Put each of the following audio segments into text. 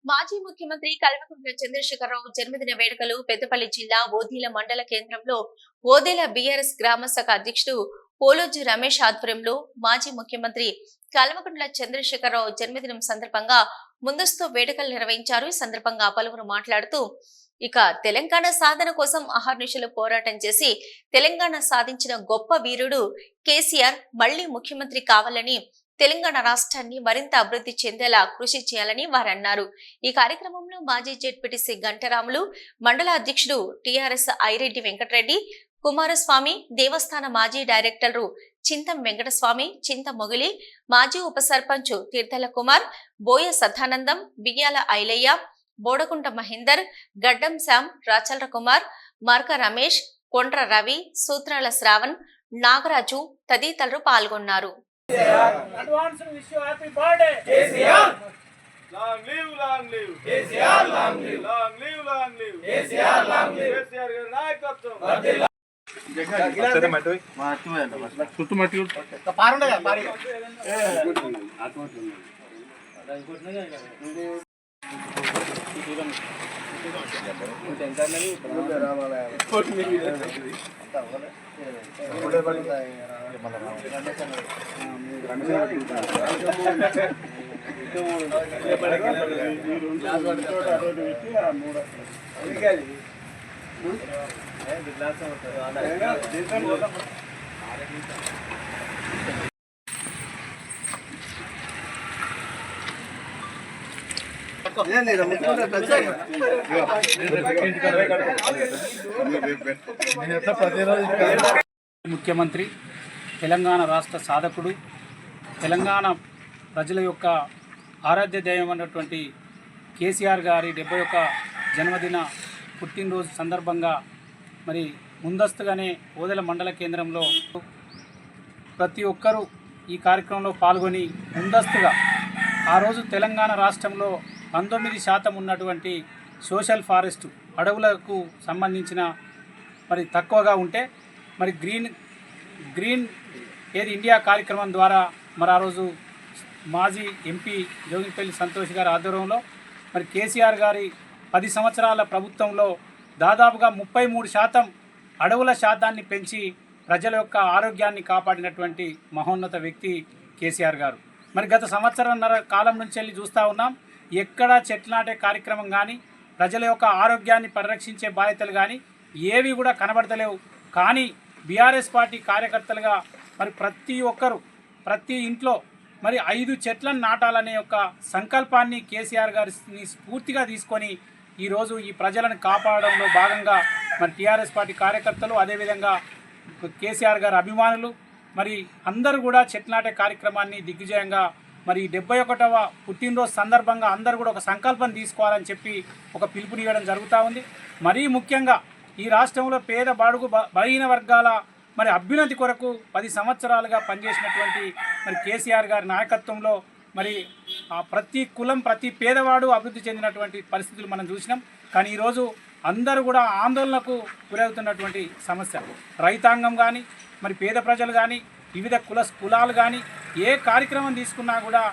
మాజీ ముఖ్యమంత్రి కల్వకుంట్ల చంద్రశేఖరరావు జన్మదిన వేడుకలు పెద్దపల్లి జిల్లా ఓదెల మండల కేంద్రంలో ఓదెల బీఆర్ఎస్ గ్రామ శాఖ అధ్యక్షుడు పోలోజు రమేష్ ఆధ్వర్యంలో మాజీ ముఖ్యమంత్రి కల్వకుంట్ల చంద్రశేఖరరావు జన్మదినం సందర్భంగా ముందస్తు వేడుకలు నిర్వహించారు. ఈ సందర్భంగా పలువురు మాట్లాడుతూ ఇక తెలంగాణ సాధన కోసం అహర్నిశలు పోరాటం చేసి తెలంగాణ సాధించిన గొప్ప వీరుడు కేసీఆర్ మళ్లీ ముఖ్యమంత్రి కావాలని, తెలంగాణ రాష్ట్రాన్ని మరింత అభివృద్ధి చెందేలా కృషి చేయాలని వారు అన్నారు. ఈ కార్యక్రమంలో మాజీ జెడ్పీటీసీ గంటరాములు, మండల అధ్యక్షుడు టీఆర్ఎస్ ఐరెడ్డి వెంకటరెడ్డి, కుమారస్వామి, దేవస్థాన మాజీ డైరెక్టర్లు చింతం వెంకటస్వామి, చింత మొగిలి, మాజీ ఉప సర్పంచ్ తీర్థల కుమార్, బోయ సదానందం, బియ్యాల ఐలయ్య, బోడకుంట మహేందర్, గడ్డం శ్యామ్, రాచల్ర కుమార్, మార్క రమేష్, కొండ్ర రవి, సూత్రాల శ్రావణ్, నాగరాజు తదితరులు పాల్గొన్నారు. Advance wish you happy birthday, KCR. Long live, long live, KCR. Long live, long live, long live, KCR. Long live, KCR గారి నాయకత్వం. అదే మట్టి మా చుట్టూ మట్టి పారుండే కదా పారి ముఖ్యమంత్రి, తెలంగాణ రాష్ట్ర సాధకుడు, తెలంగాణ ప్రజల యొక్క ఆరాధ్య దైవం అన్నటువంటి కేసీఆర్ గారి 71 జన్మదిన పుట్టినరోజు సందర్భంగా మరి ముందస్తుగానే ఓదెల మండల కేంద్రంలో ప్రతి ఒక్కరూ ఈ కార్యక్రమంలో పాల్గొని ముందస్తుగా ఆ రోజు తెలంగాణ రాష్ట్రంలో 19% ఉన్నటువంటి సోషల్ ఫారెస్ట్ అడవులకు సంబంధించిన మరి తక్కువగా ఉంటే మరి గ్రీన్ ఏది ఇండియా కార్యక్రమం ద్వారా మరి ఆ రోజు మాజీ ఎంపీ జోగిపల్లి సంతోష్ గారి ఆధ్వర్యంలో మరి కేసీఆర్ గారి 10 సంవత్సరాల ప్రభుత్వంలో దాదాపుగా 33% అడవుల శాతాన్ని పెంచి ప్రజల యొక్క ఆరోగ్యాన్ని కాపాడినటువంటి మహోన్నత వ్యక్తి కేసీఆర్ గారు. మరి గత సంవత్సరంన్నర కాలం నుంచి వెళ్ళి చూస్తూ ఉన్నాం, ఎక్కడా చెట్లు నాటే కార్యక్రమం కానీ, ప్రజల యొక్క ఆరోగ్యాన్ని పరిరక్షించే బాధ్యతలు కానీ ఏవి కూడా కనబడతలేవు. కానీ బీఆర్ఎస్ పార్టీ కార్యకర్తలుగా మరి ప్రతి ఒక్కరు ప్రతి ఇంట్లో మరి 5 చెట్లను నాటాలనే ఒక సంకల్పాన్ని కేసీఆర్ గారిని స్ఫూర్తిగా తీసుకొని ఈరోజు ఈ ప్రజలను కాపాడడంలో భాగంగా మరి టీఆర్ఎస్ పార్టీ కార్యకర్తలు, అదేవిధంగా కేసీఆర్ గారి అభిమానులు మరి అందరూ కూడా చెట్లు నాటే కార్యక్రమాన్ని దిగ్విజయంగా మరి 71వ పుట్టినరోజు సందర్భంగా అందరూ కూడా ఒక సంకల్పం తీసుకోవాలని చెప్పి ఒక పిలుపునివ్వడం జరుగుతూ ఉంది. మరీ ముఖ్యంగా ఈ రాష్ట్రంలో పేద బడుగు బలహీన వర్గాల మరి అభ్యున్నతి కొరకు 10 సంవత్సరాలుగా పనిచేసినటువంటి మరి కేసీఆర్ గారి నాయకత్వంలో మరి ప్రతి కులం ప్రతి పేదవాడు అభివృద్ధి చెందినటువంటి పరిస్థితులు మనం చూసినాం. కానీ ఈరోజు అందరూ కూడా ఆందోళనకు గురవుతున్నటువంటి సమస్య, రైతాంగం కానీ మరి పేద ప్రజలు కానీ వివిధ కులాలు కానీ ఏ కార్యక్రమం తీసుకున్నా కూడా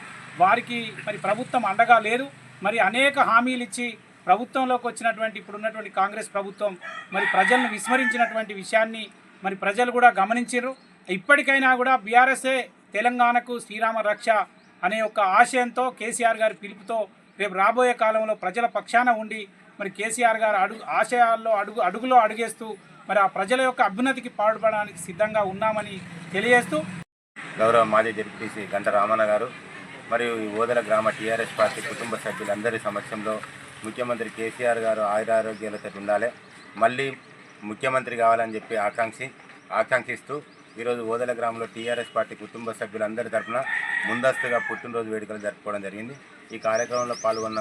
వారికి మరి ప్రభుత్వం అండగా లేదు. మరి అనేక హామీలు ఇచ్చి ప్రభుత్వంలోకి వచ్చినటువంటి ఇప్పుడున్నటువంటి కాంగ్రెస్ ప్రభుత్వం మరి ప్రజలను విస్మరించినటువంటి విషయాన్ని మరి ప్రజలు కూడా గమనించారు. ఇప్పటికైనా కూడా బీఆర్ఎస్ఏ తెలంగాణకు శ్రీరామ రక్ష అనే ఒక ఆశయంతో కేసీఆర్ గారి పిలుపుతో రేపు రాబోయే కాలంలో ప్రజల పక్షాన ఉండి మరి కేసీఆర్ గారు ఆశయాల్లో అడుగులో అడుగేస్తూ మరి ఆ ప్రజల యొక్క అభ్యున్నతికి పాటుపడడానికి సిద్ధంగా ఉన్నామని తెలియజేస్తూ గౌరవ మాజీ జెడ్పీటీసీ గంటరామన్న గారు మరియు ఓదెల గ్రామ టీఆర్ఎస్ పార్టీ కుటుంబ సభ్యులందరి సమక్షంలో ముఖ్యమంత్రి కేసీఆర్ గారు ఆయురారోగ్యాలతో ఉండాలి, మళ్ళీ ముఖ్యమంత్రి కావాలని చెప్పి ఆకాంక్షిస్తూ ఈరోజు ఓదెల గ్రామంలో టీఆర్ఎస్ పార్టీ కుటుంబ సభ్యులందరి తరఫున ముందస్తుగా పుట్టినరోజు వేడుకలు జరుపుకోవడం జరిగింది. ఈ కార్యక్రమంలో పాల్గొన్న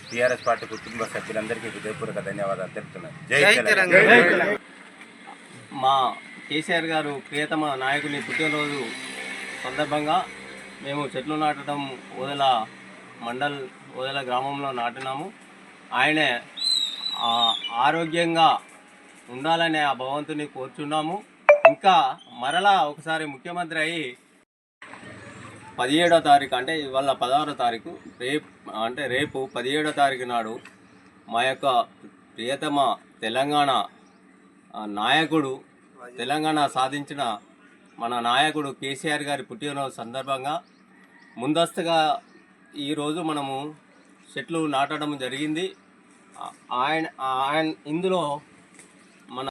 టీఆర్ఎస్ పార్టీ కుటుంబ సభ్యులందరికీ హృదయపూర్వక ధన్యవాదాలు తెలుపుతున్నాను. జై తెలంగాణ. మా కేసీఆర్ గారు ప్రియతమ నాయకుని పుట్టినరోజు సందర్భంగా మేము చెట్లు నాటడం ఓదెల గ్రామంలో నాటినాము. ఆయనే ఆరోగ్యంగా ఉండాలనే ఆ భగవంతుని కోరుచున్నాము. ఇంకా మరలా ఒకసారి ముఖ్యమంత్రి అయ్యి 17వ తారీఖు అంటే ఇవాళ 16వ తారీఖు రేపు 17వ తారీఖు నాడు మా యొక్క ప్రియతమ తెలంగాణ నాయకుడు తెలంగాణ సాధించిన మన నాయకుడు కేసీఆర్ గారి పుట్టినరోజు సందర్భంగా ముందస్తుగా ఈరోజు మనము చెట్లు నాటడం జరిగింది. ఇందులో